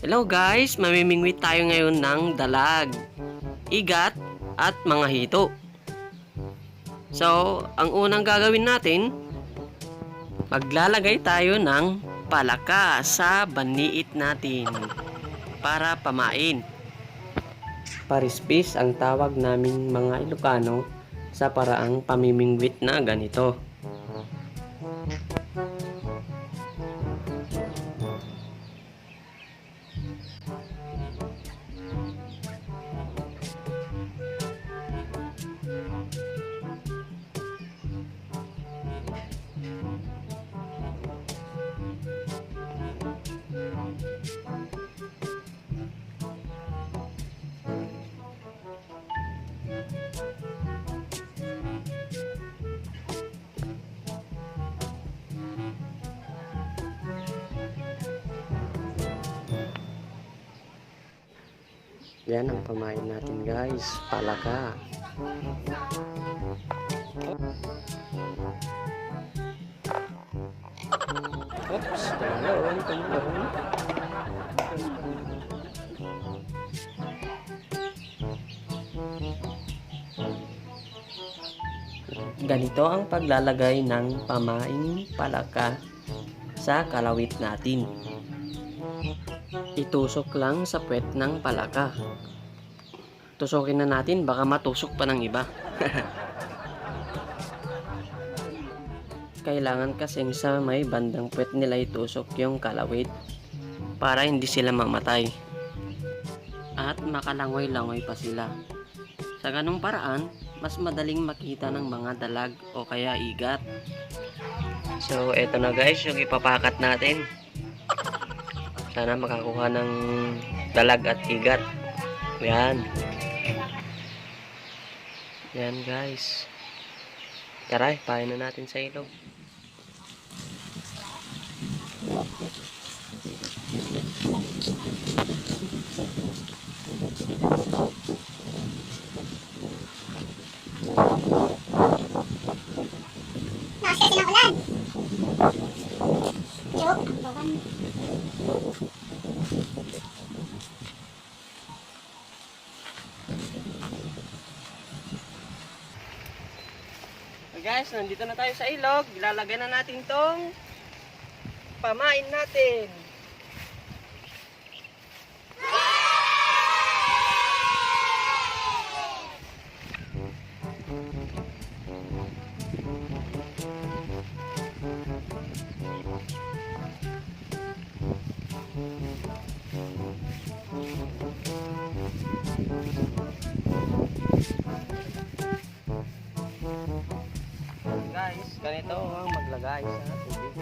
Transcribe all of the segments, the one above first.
Hello guys, mamimingwit tayo ngayon ng dalag, igat at mga hito. So, ang unang gagawin natin, maglalagay tayo ng palaka sa baniit natin para pamain. Parispis ang tawag naming mga Ilocano sa paraang pamimingwit na ganito. Yan ang pamain natin guys, palaka. Oops, tumalon. Ganito ang paglalagay ng pamaing palaka sa kalawit natin. Itusok lang sa puwet ng palaka. Tusukin na natin, baka matusok pa ng iba. Kailangan kasing sa may bandang puwet nila itusok yung kalawit para hindi sila mamatay at makalangoy-langoy pa sila. Sa ganung paraan, mas madaling makita ng mga dalag o kaya igat. So eto na guys yung ipapakat natin. Sana makakuha ng dalag at igat. Yan. Yan guys. Tara, pahin na natin sa ilog. Nasa sinaulan. Yok, bawan. So guys, nandito na tayo sa ilog. Ilalagay na natin tong pamain natin. Guys, ganito ang maglagay sa tubig.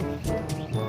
Sarap na nito.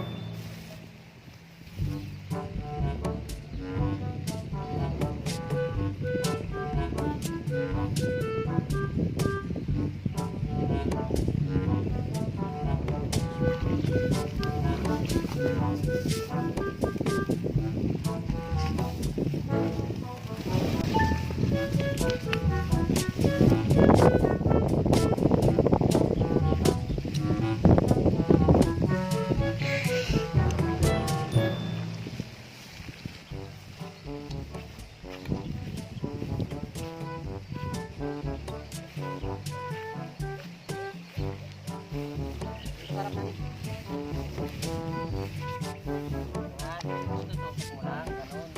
Yan, tutusok mo lang, ganun.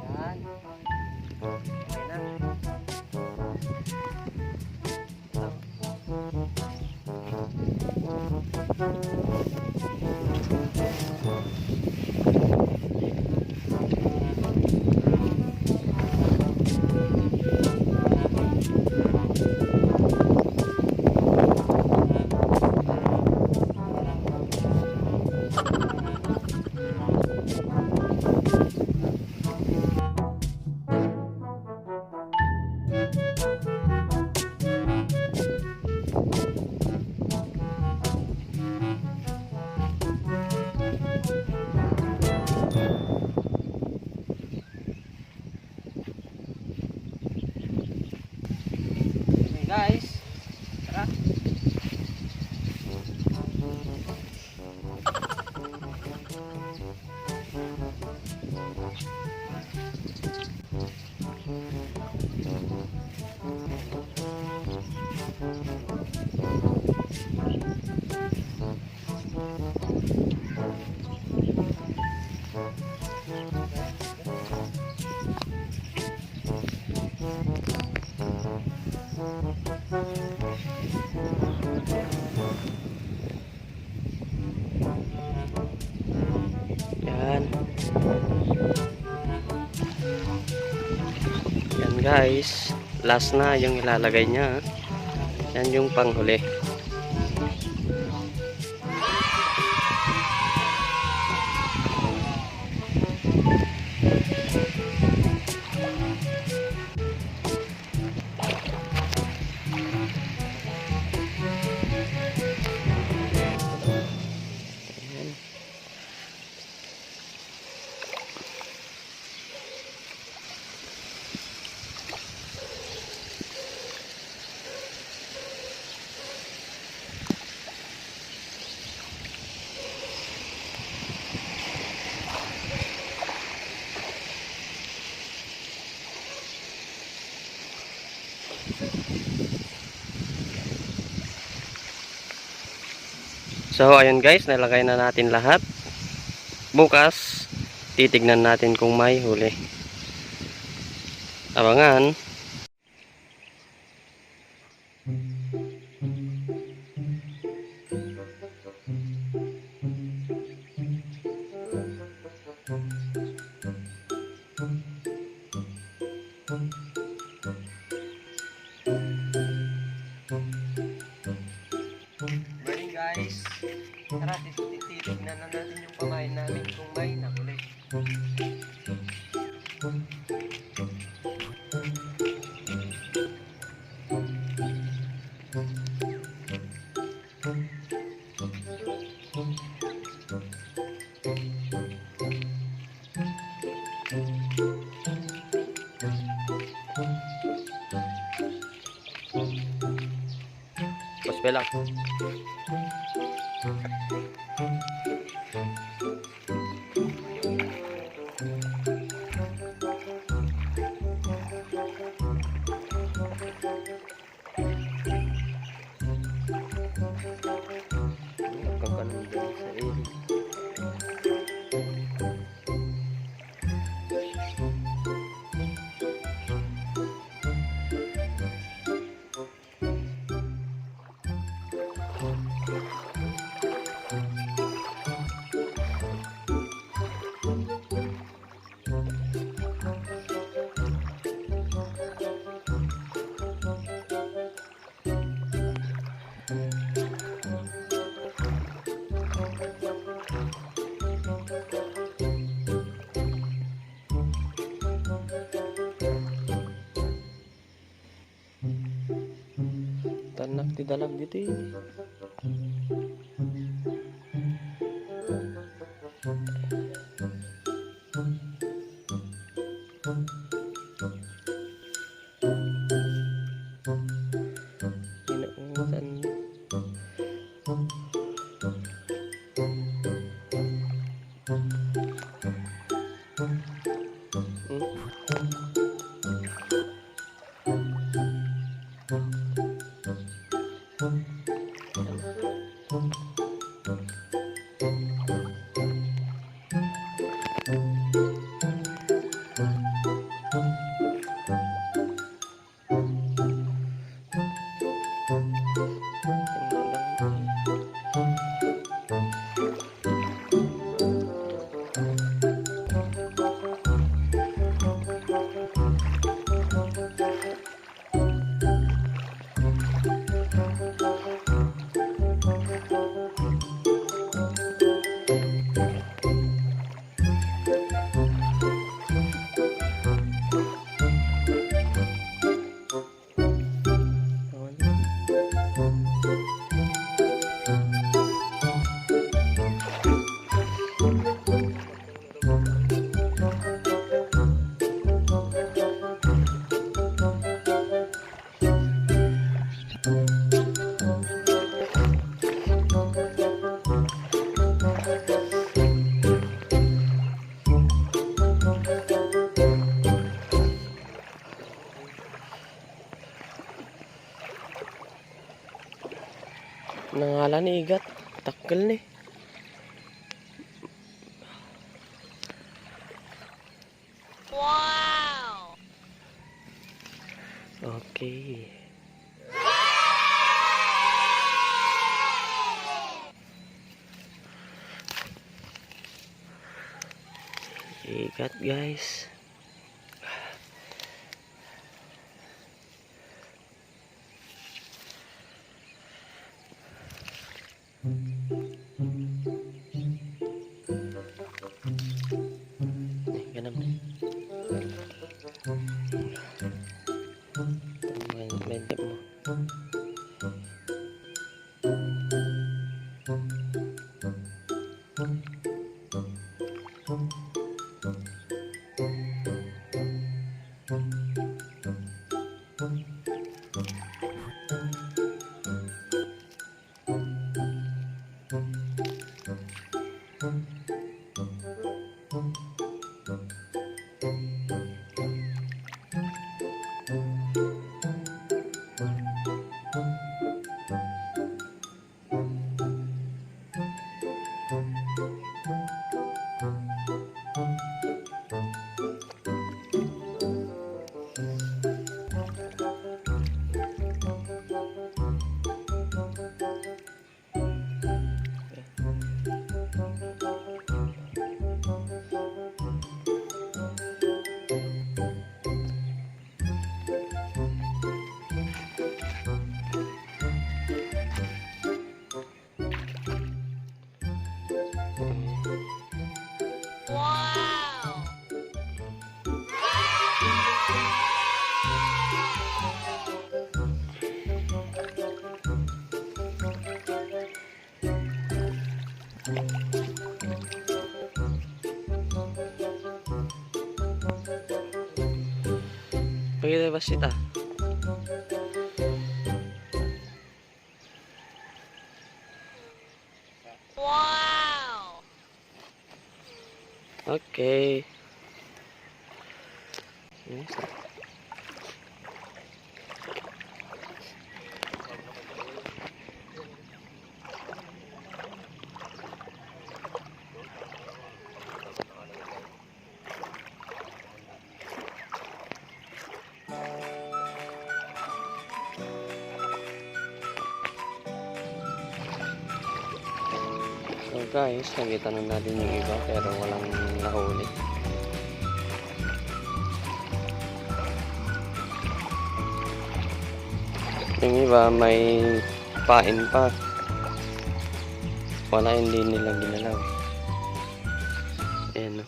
Yan. Okay na. Yan. Yan guys. Last na yung ilalagay niya. Yan yung panghuli. So ayun guys, nalagay na natin lahat. Bukas titignan natin kung may huli. Abangan. Morning guys. Tara, titignan na natin yung pamain namin kung may nahuli. Pas belak. Tanak ti dalag dito eh. Inausan. Nangalan ni igat, takkel ni. Okay. Ikat guys. Ganap na. May tip mo. Pwede ba sita? Wow! Okay. So guys, nakita na natin yung iba pero walang nahuli. Yung iba may pain pa. Wala, hindi nila ginalaw. Ayan, no?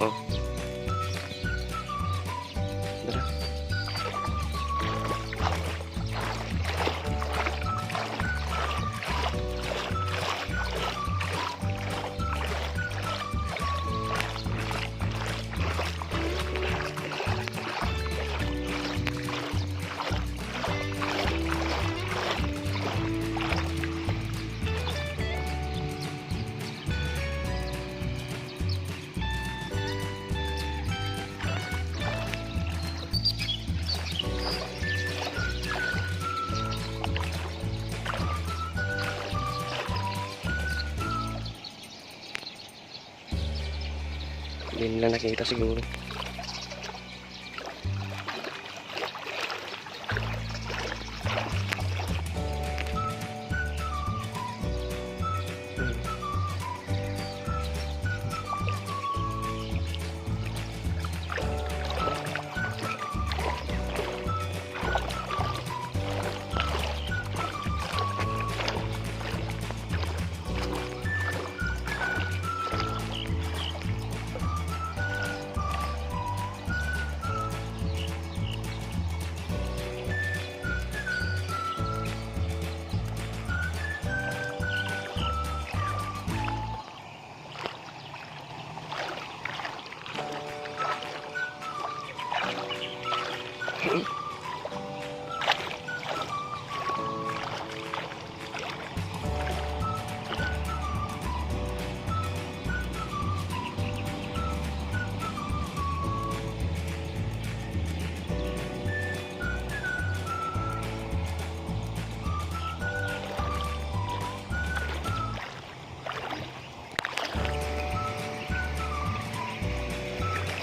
Oh. Tara. Hindi nila nakita siguro.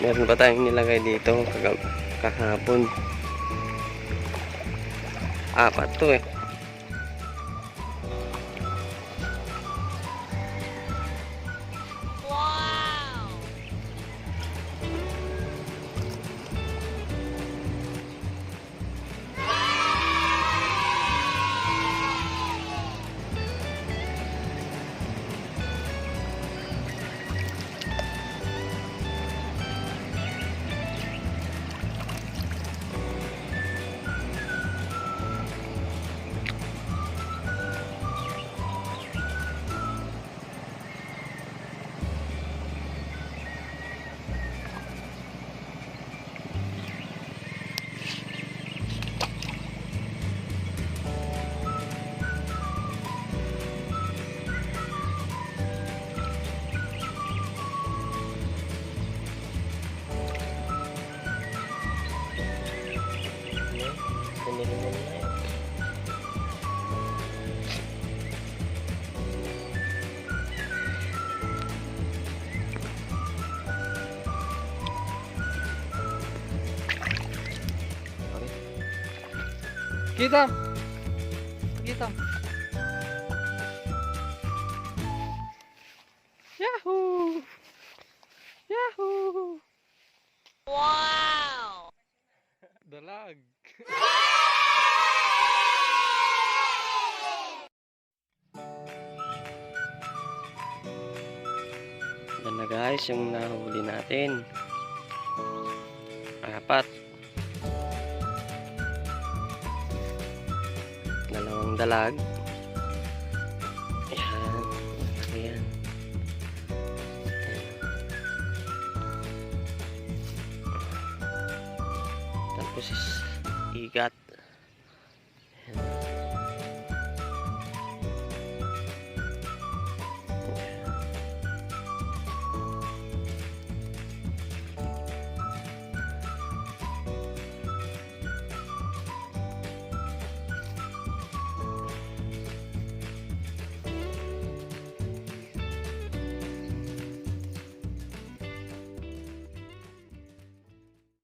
Meron pa tayong nilagay dito kahapon. 4 to eh. Wow! Kita. Kita. Yahoo! Yahoo! Wow! Dalag. Yan na guys, yung nahuli natin. 4. 2 dalag. Ayan. Ayan. Tapos igat.